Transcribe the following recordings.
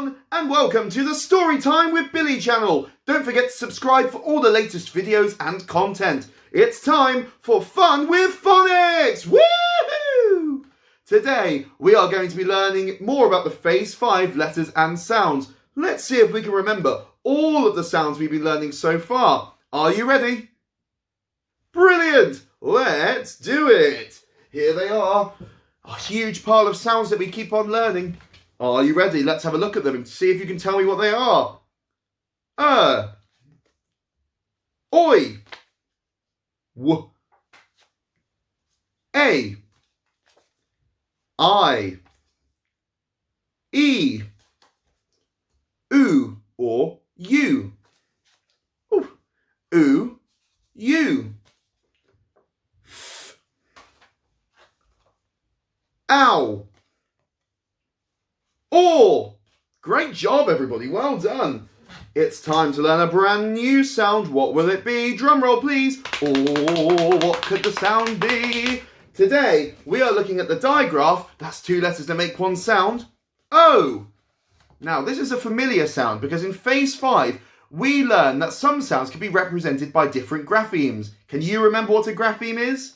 everyone, and welcome to the Storytime with Billy channel. Don't forget to subscribe for all the latest videos and content. It's time for fun with phonics! Woohoo! Today, we are going to be learning more about the Phase 5 letters and sounds. Let's see if we can remember all of the sounds we've been learning so far. Are you ready? Brilliant! Let's do it! Here they are. A huge pile of sounds that we keep on learning. Are you ready? Let's have a look at them and see if you can tell me what they are. Oi. W. A. I. E. Oo or you. Ooh. Oo, you. F. Ow. Or. Great job, everybody. Well done. It's time to learn a brand new sound. What will it be? Drum roll, please. Oh, what could the sound be? Today, we are looking at the digraph. That's two letters to make one sound. O. Now, this is a familiar sound because in Phase 5, we learned that some sounds can be represented by different graphemes. Can you remember what a grapheme is?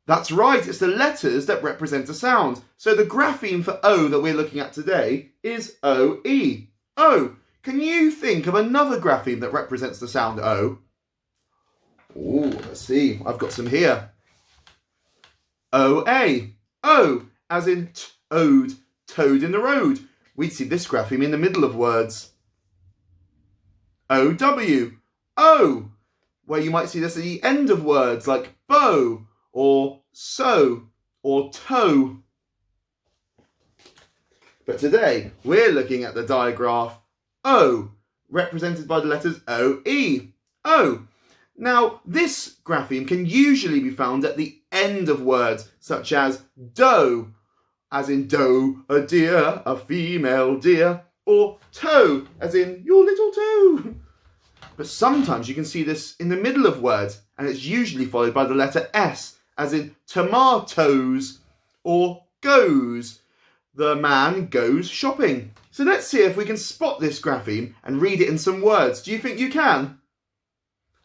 That's right, it's the letters that represent a sound. So the grapheme for O that we're looking at today is O-E. O. Can you think of another grapheme that represents the sound O? Oh, let's see. I've got some here. O-A. O, as in ode, toad in the road. We'd see this grapheme in the middle of words. O-W. O, where you might see this at the end of words like bow, or so, or toe. But today, we're looking at the digraph O, represented by the letters O-E. O. Now, this grapheme can usually be found at the end of words, such as doe, as in doe, a deer, a female deer, or toe, as in your little toe. But sometimes you can see this in the middle of words, and it's usually followed by the letter S, as in tomatoes, or goes. The man goes shopping. So let's see if we can spot this grapheme and read it in some words. Do you think you can?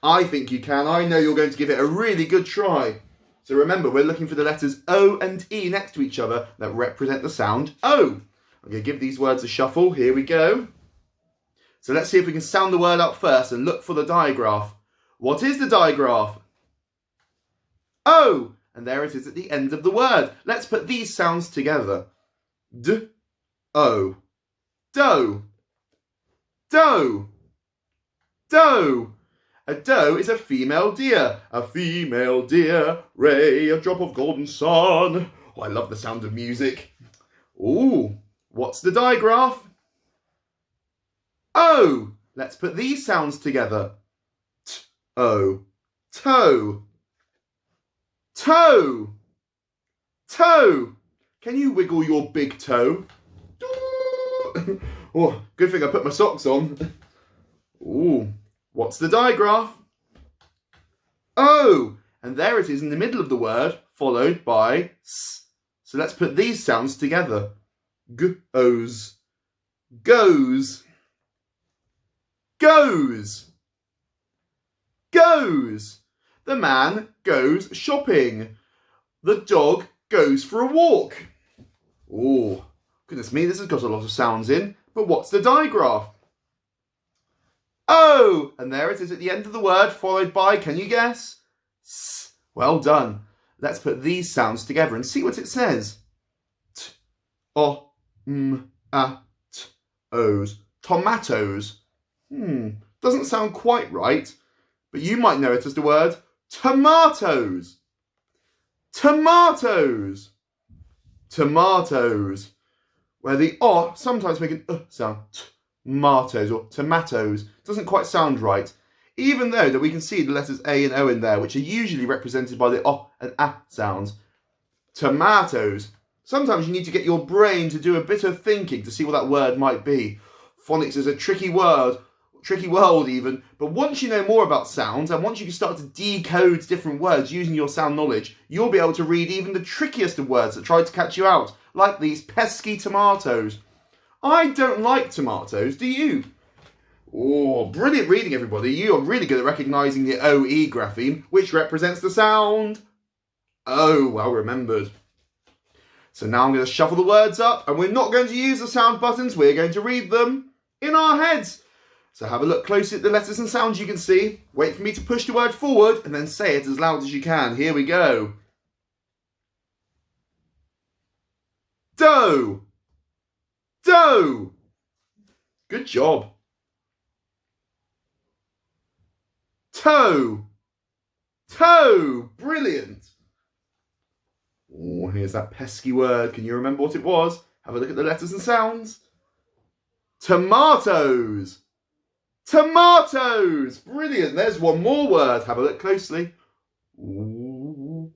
I think you can. I know you're going to give it a really good try. So remember, we're looking for the letters O and E next to each other that represent the sound O. I'm going to give these words a shuffle. Here we go. So let's see if we can sound the word out first and look for the digraph. What is the digraph? O. And there it is at the end of the word. Let's put these sounds together. D-O. Doe. Doe. Doe. A doe is a female deer. A female deer, ray, a drop of golden sun. Oh, I love the sound of music. Ooh, what's the digraph? O. Let's put these sounds together. T-O. Toe. Toe. Toe. Can you wiggle your big toe? Oh, good thing I put my socks on. Ooh. What's the digraph? O. And there it is in the middle of the word, followed by S. So let's put these sounds together. G-O's. Goes. Goes. Goes. The man goes shopping. The dog goes for a walk. Oh, goodness me, this has got a lot of sounds in. But what's the digraph? O, and there it is at the end of the word, followed by, can you guess? S. Well done. Let's put these sounds together and see what it says. T, o, m, a, t, o's. Tomatoes. Doesn't sound quite right, but you might know it as the word tomatoes. Tomatoes. Tomatoes. Where the O sometimes make an sound. Tomatoes or tomatoes. Doesn't quite sound right. Even though that we can see the letters A and O in there, which are usually represented by the O and A sounds. Tomatoes. Sometimes you need to get your brain to do a bit of thinking to see what that word might be. Phonics is a tricky world even, but once you know more about sounds and once you can start to decode different words using your sound knowledge, you'll be able to read even the trickiest of words that try to catch you out, like these pesky tomatoes. I don't like tomatoes, do you? Oh, brilliant reading, everybody. You are really good at recognising the OE grapheme, which represents the sound O. Well remembered. So now I'm going to shuffle the words up, and we're not going to use the sound buttons. We're going to read them in our heads. So have a look closely at the letters and sounds you can see. Wait for me to push the word forward, and then say it as loud as you can. Here we go. Dough. Dough. Good job. Toe. Toe. Brilliant. Oh, here's that pesky word. Can you remember what it was? Have a look at the letters and sounds. Tomatoes. Tomatoes. Brilliant. There's one more word. Have a look closely. Ooh.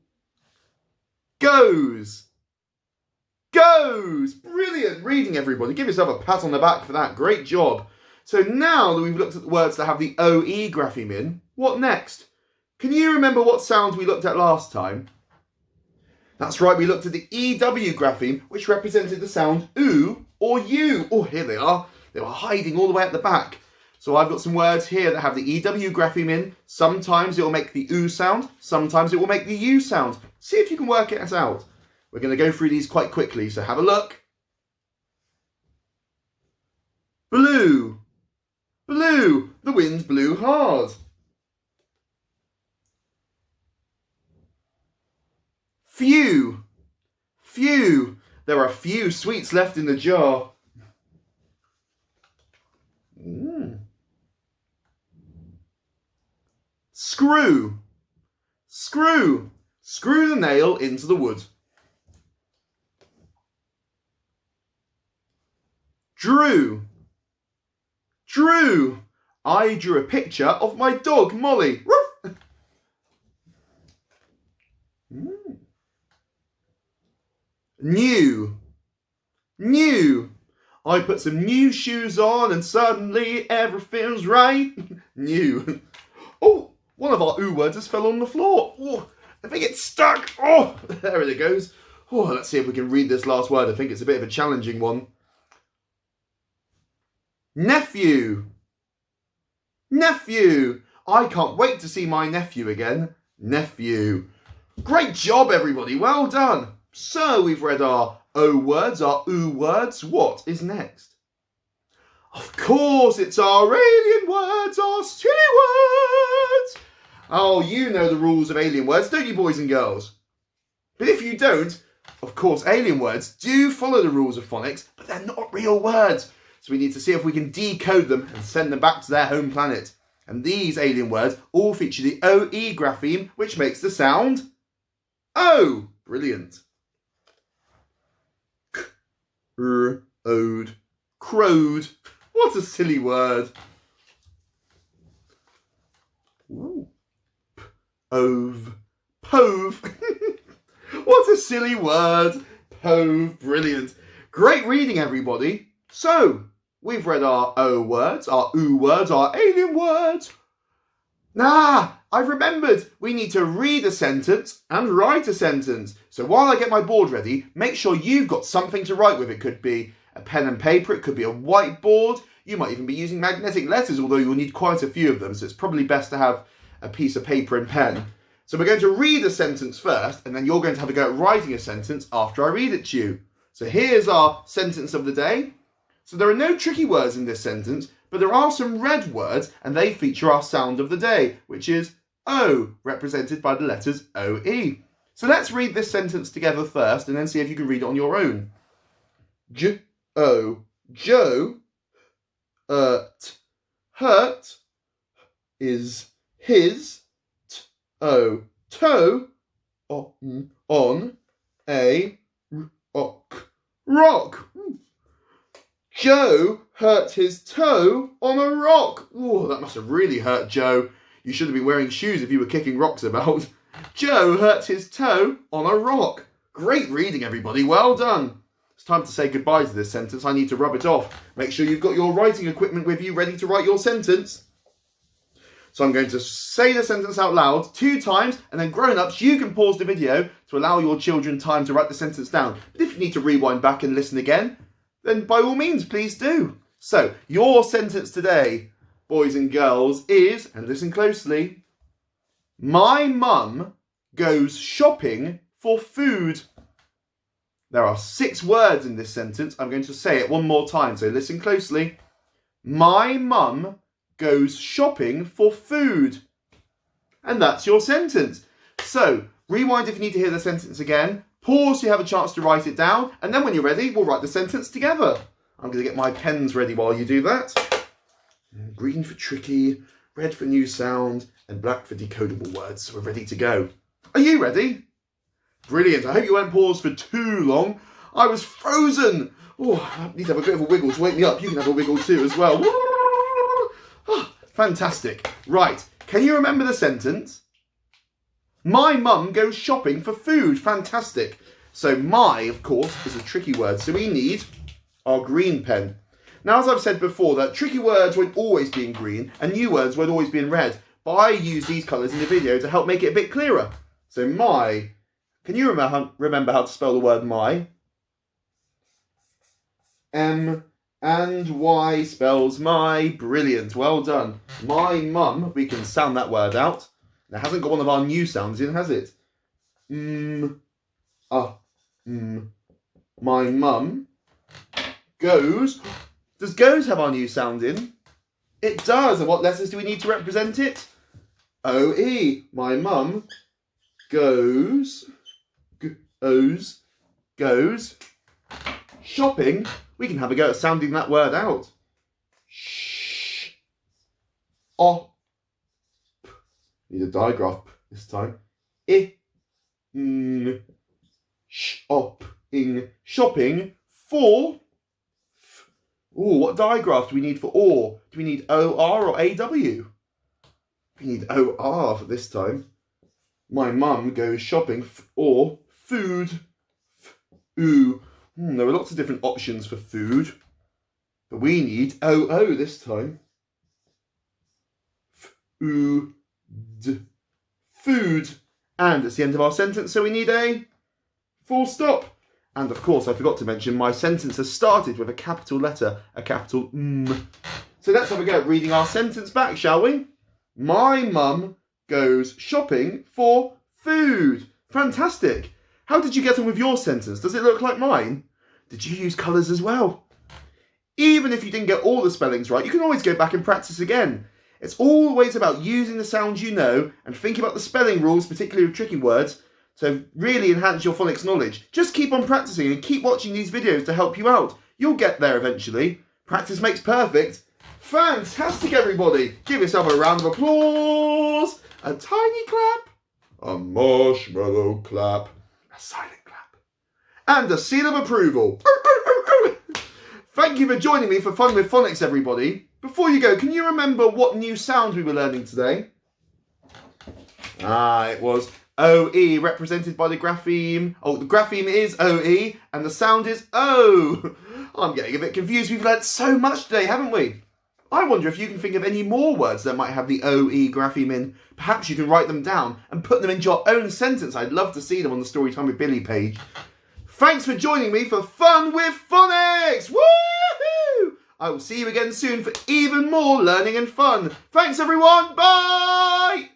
Goes. Goes. Brilliant reading, everybody. Give yourself a pat on the back for that. Great job. So now that we've looked at the words that have the OE grapheme in, what next? Can you remember what sounds we looked at last time? That's right, we looked at the EW grapheme, which represented the sound OO or U. Oh, here they are. They were hiding all the way at the back. So I've got some words here that have the EW grapheme in. Sometimes it will make the OO sound. Sometimes it will make the U sound. See if you can work it out. We're going to go through these quite quickly, so have a look. Blue. Blue. The wind blew hard. Few. Few. There are few sweets left in the jar. Screw. Screw. Screw the nail into the wood. Drew. Drew. I drew a picture of my dog, Molly. New. New. I put some new shoes on and suddenly everything's right. New. Oh, one of our OO words has fell on the floor. Oh, I think it's stuck. Oh, there it goes. Oh, let's see if we can read this last word. I think it's a bit of a challenging one. Nephew. Nephew. I can't wait to see my nephew again. Nephew. Great job, everybody. Well done. So we've read our O words, our OO words. What is next? Of course, it's our alien words, our silly words. Oh, you know the rules of alien words, don't you, boys and girls? But if you don't, of course, alien words do follow the rules of phonics, but they're not real words. So we need to see if we can decode them and send them back to their home planet. And these alien words all feature the OE grapheme, which makes the sound O. Brilliant. Ode. Crowed. What a silly word. Ooh. Ove. Pove. What a silly word. Pove. Brilliant. Great reading, everybody. So, we've read our O words, our OO words, our alien words. I've remembered. We need to read a sentence and write a sentence. So while I get my board ready, make sure you've got something to write with. It could be a pen and paper. It could be a whiteboard. You might even be using magnetic letters, although you'll need quite a few of them. So it's probably best to have a piece of paper and pen. So we're going to read a sentence first, and then you're going to have a go at writing a sentence after I read it to you. So here's our sentence of the day. So there are no tricky words in this sentence, but there are some red words, and they feature our sound of the day, which is O, represented by the letters OE. So let's read this sentence together first, and then see if you can read it on your own. J-O, Joe, hurt, is his, t-o, toe, on, a, rock. Joe hurt his toe on a rock. Oh, that must have really hurt Joe. You should have been wearing shoes if you were kicking rocks about. Joe hurt his toe on a rock. Great reading, everybody. Well done. It's time to say goodbye to this sentence. I need to rub it off. Make sure you've got your writing equipment with you ready to write your sentence. So I'm going to say the sentence out loud 2 times, and then grown-ups, you can pause the video to allow your children time to write the sentence down. But if you need to rewind back and listen again, then by all means, please do. So, your sentence today, boys and girls, is, and listen closely, my mum goes shopping for food. There are 6 words in this sentence. I'm going to say it one more time, so listen closely. My mum goes shopping for food. And that's your sentence. So, rewind if you need to hear the sentence again. Pause so you have a chance to write it down. And then when you're ready, we'll write the sentence together. I'm going to get my pens ready while you do that. Green for tricky, red for new sound, and black for decodable words. So we're ready to go. Are you ready? Brilliant. I hope you won't pause for too long. I was frozen. Oh, I need to have a bit of a wiggle to wake me up. You can have a wiggle too as well. Oh, fantastic. Right. Can you remember the sentence? My mum goes shopping for food. Fantastic. So my, of course, is a tricky word. So we need our green pen. Now, as I've said before, that tricky words won't always be in green and new words won't always be in red. But I use these colours in the video to help make it a bit clearer. So my, can you remember how to spell the word my? M and Y spells my. Brilliant, well done. My mum, we can sound that word out. It hasn't got one of our new sounds in, has it? My mum goes. Does goes have our new sound in? It does. And what letters do we need to represent it? O-E. My mum goes shopping. We can have a go at sounding that word out. Sh. Op. Need a digraph this time. Shopping for. Oh, what digraph do we need for or? Do we need O-R or A-W? We need O-R for this time. My mum goes shopping for food. There are lots of different options for food. But we need O-O this time. Food. And it's the end of our sentence, so we need a full stop. And of course, I forgot to mention, my sentence has started with a capital letter, a capital M. So let's have a go at reading our sentence back, shall we? My mum goes shopping for food. Fantastic. How did you get on with your sentence? Does it look like mine? Did you use colours as well? Even if you didn't get all the spellings right, you can always go back and practice again. It's always about using the sounds you know and thinking about the spelling rules, particularly with tricky words, to really enhance your phonics knowledge. Just keep on practicing and keep watching these videos to help you out. You'll get there eventually. Practice makes perfect. Fantastic, everybody. Give yourself a round of applause. A tiny clap. A marshmallow clap. A silent clap. And a seal of approval. Thank you for joining me for Fun with Phonics, everybody. Before you go, can you remember what new sounds we were learning today? It was O-E, represented by the grapheme. Oh, the grapheme is O-E, and the sound is O. I'm getting a bit confused. We've learnt so much today, haven't we? I wonder if you can think of any more words that might have the O-E grapheme in. Perhaps you can write them down and put them into your own sentence. I'd love to see them on the Storytime with Billy page. Thanks for joining me for Fun with Phonics! Woohoo! I will see you again soon for even more learning and fun. Thanks, everyone. Bye!